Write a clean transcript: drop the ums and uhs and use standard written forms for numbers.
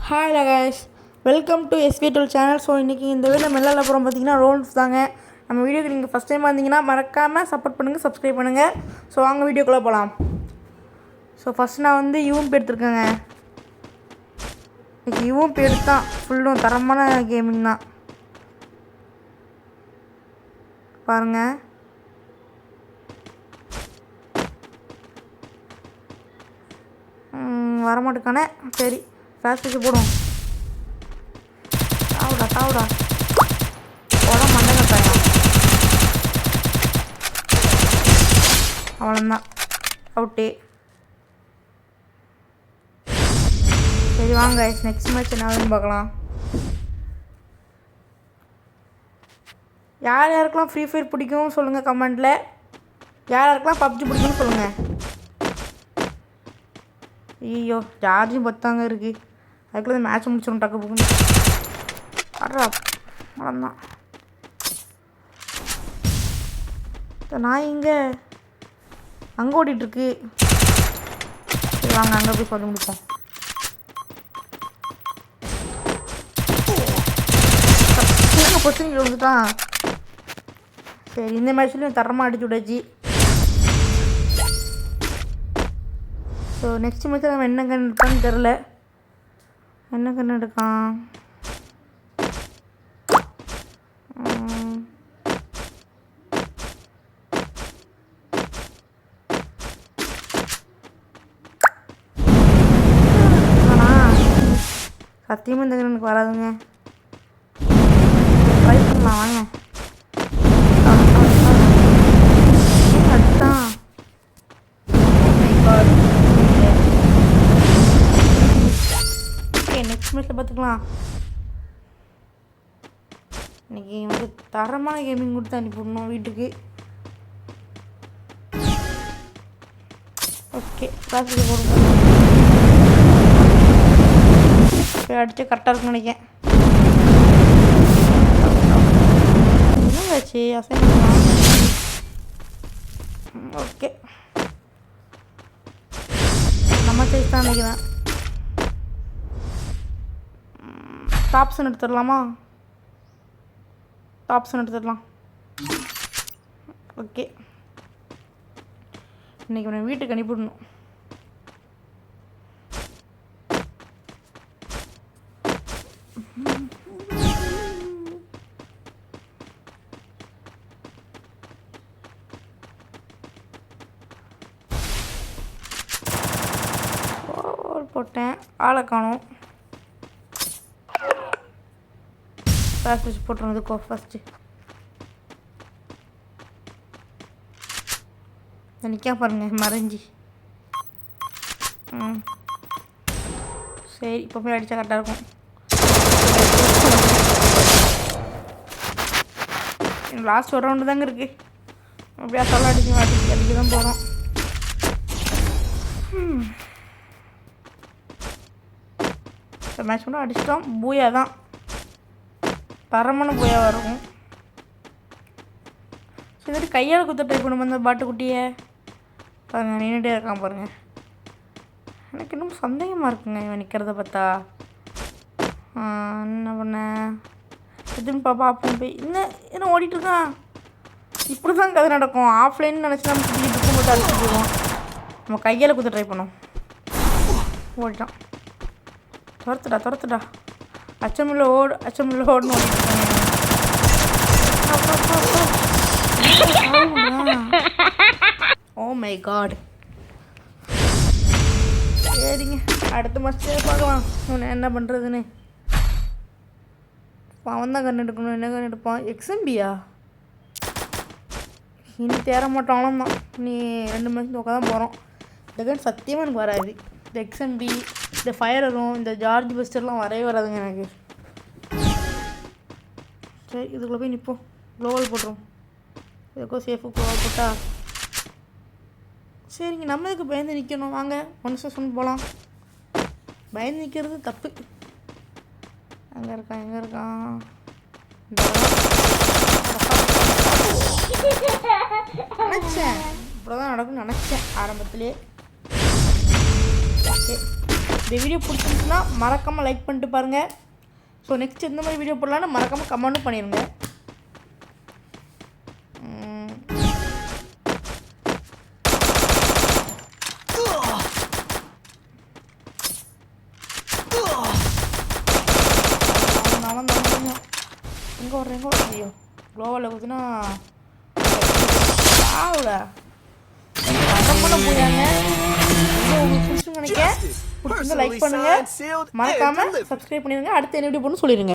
Hi guys, welcome to SK12 channel. So இன்றைக்கி இந்த video மெல்லில் அப்புறம் பார்த்தீங்கன்னா ரோல்ஸ் தாங்க. நம்ம வீடியோக்கு நீங்கள் ஃபஸ்ட் டைம் வந்தீங்கன்னா மறக்காமல் சப்போர்ட் பண்ணுங்கள், சப்ஸ்கிரைப் பண்ணுங்கள். ஸோ வாங்க வீடியோக்குள்ளே போகலாம். ஸோ ஃபஸ்ட் நான் வந்து யூஎம்பி எடுத்துருக்கேங்க. இன்றைக்கி யூஎம்பி எடுத்தான் ஃபுல்லும் தரமான கேமிங் தான் பாருங்கள். வரமாட்டுக்கானே. சரி, ஃப்ளாஷ் வச்சு போடும். தாவுடா போட மண்டகத்தாயா, அவ்வளோந்தான், அவுட்டே. சரி வாங்க, நெக்ஸ்ட் மேட்ச் என்ன பார்க்கலாம். யார் யாருக்கெல்லாம் ஃப்ரீ ஃபயர் பிடிக்கும் சொல்லுங்கள் கமெண்ட்டில். யார் யாருக்கெல்லாம் பப்ஜி பிடிக்கும்னு சொல்லுங்கள். ஐயோ, சார்ஜும் பத்தாங்க இருக்குது. அதுக்குள்ளே மேட்ச் முடிச்சிடும் டக்கு போகுன்னு. அட்ரா அவ்வளோந்தான். நான் இங்கே அங்கே ஓடிட்டுருக்கு. சரி வாங்க, அங்கே போய் சொல்லி முடிப்போம். பொசிஷன் வந்துட்டான். சரி, இந்த மேட்ச்லேயும் தரமாக அடிச்சு விடாச்சு. ஸோ நெக்ஸ்ட் மேட்ச்சில் நம்ம என்ன கன் எடுப்பான்னு தெரில. என்ன கன் எடுக்கான்? சத்தியமாக இந்த கன் எனக்கு வராதுங்க. ட்ரை பண்ணலாம் வாங்க. அதுதான் நெக்ஸ்ட் மேட்ச்சில் பார்த்துக்கலாம். இன்றைக்கி வந்து தரமான கேமிங் கொடுத்து அனுப்பிடணும் வீட்டுக்கு. ஓகே, கிளாஸுக்கு போடுங்க. அடிச்சு கரெக்டாக இருக்குன்னு நினைக்கிறேன். என்னச்சு அசைன்மெண்ட்? ஓகே, நம்ம சைஸ் தான் நினைக்கிறேன். டாப்ஸன் எடுத்துடலாமா? டாப்ஸன் எடுத்துடலாம். ஓகே, இன்றைக்கி நான் வீட்டுக்கு அனுப்பிவிடணும். போட்டேன், ஆளை காணும். ஃபாஸ்ட் வச்சு போட்டுருந்ததுக்கோ ஃபஸ்ட்டு நிற்கா பாருங்கள் மறைஞ்சி. சரி, இப்போ போய் அடித்தா கரெக்டாக இருக்கும். லாஸ்ட் ஒரு ரவுண்டு தாங்க இருக்குது. அப்படியே சொல்ல அடிக்க தான் போகிறோம். இந்த மேட்ச் கூட அடிச்சிட்டோம். பூயா தான், தரமான பூயா இருக்கும். சரி, கையால் குத்த ட்ரை பண்ணும் அந்த பாட்டுக்குட்டியை பாருங்கள், நின்றுட்டே இருக்கான் பாருங்கள். எனக்கு இன்னும் சந்தேகமாக இருக்குங்க இவன் நிற்கிறத பார்த்தா. என்ன பண்ண எதுன்னு பார்ப்போம். போய் என்ன ஓடிட்டுருக்கான். இப்படி தான் கதை நடக்கும். ஆஃப்லைன்னு நினச்சி நம்ம சுற்றி புக்கு மட்டும் அடிச்சுட்டு போவோம். நம்ம கையால் குத்த ட்ரை பண்ணோம். ஓடிட்டான். துரத்துடா. அச்சமில்ல ஓடுன்னு ஓடிட்டுருக்காங்க. Oh my God. சரிங்க, அடுத்த மாதத்தே பார்க்கலாம் என்ன பண்ணுறதுன்னு. அவன் தான் கண் எடுக்கணும். என்ன கண் எடுப்பான்? XMBயா? இனி தேர மாட்டாலும் தான். நீ 2 மாதம் தோக்க தான் போகிறோம். இந்த கண் சத்தியமாக எனக்கு வராது. இந்த XMB, இந்த ஃபயரும், இந்த ஜார்ஜ் பஸ்டர்லாம் வரவே வராதுங்க எனக்கு. சரி, இதுக்குள்ளே போய் நிற்போம். க்ளோவல் போட்டுரும். இதுக்கோ சேஃபு க்ளோவல் போட்டா சரிங்க. நம்ம இதுக்கு பயந்து நிற்கணும். வாங்க 1 போகலாம். பயந்து நிற்கிறது தப்பு. எங்கே இருக்கான்? நினச்சேன் இப்படி தான் நடக்கும்னு நினச்சேன் ஆரம்பத்துலேயே. ஓகே, இந்த வீடியோ பிடிச்சிருந்துச்சுன்னா மறக்காமல் லைக் பண்ணிட்டு பாருங்கள். ஸோ நெக்ஸ்ட் எந்த மாதிரி வீடியோ போடலான்னு மறக்காமல் கமெண்ட்டும் பண்ணிடுங்க. எங்கே ஐயோ க்ளோவலில் குத்துனா ஆகல அட்டம் பண்ண போயாங்க. உங்களுக்கு பிடிச்சுன்னு நினைக்கிறேன். பிடிச்சிருந்தா லைக் பண்ணுங்கள், மறக்காமல் சப்ஸ்கிரைப் பண்ணிடுங்க. அடுத்து என்ன வீடியோ போடணும்னு சொல்லிடுங்க.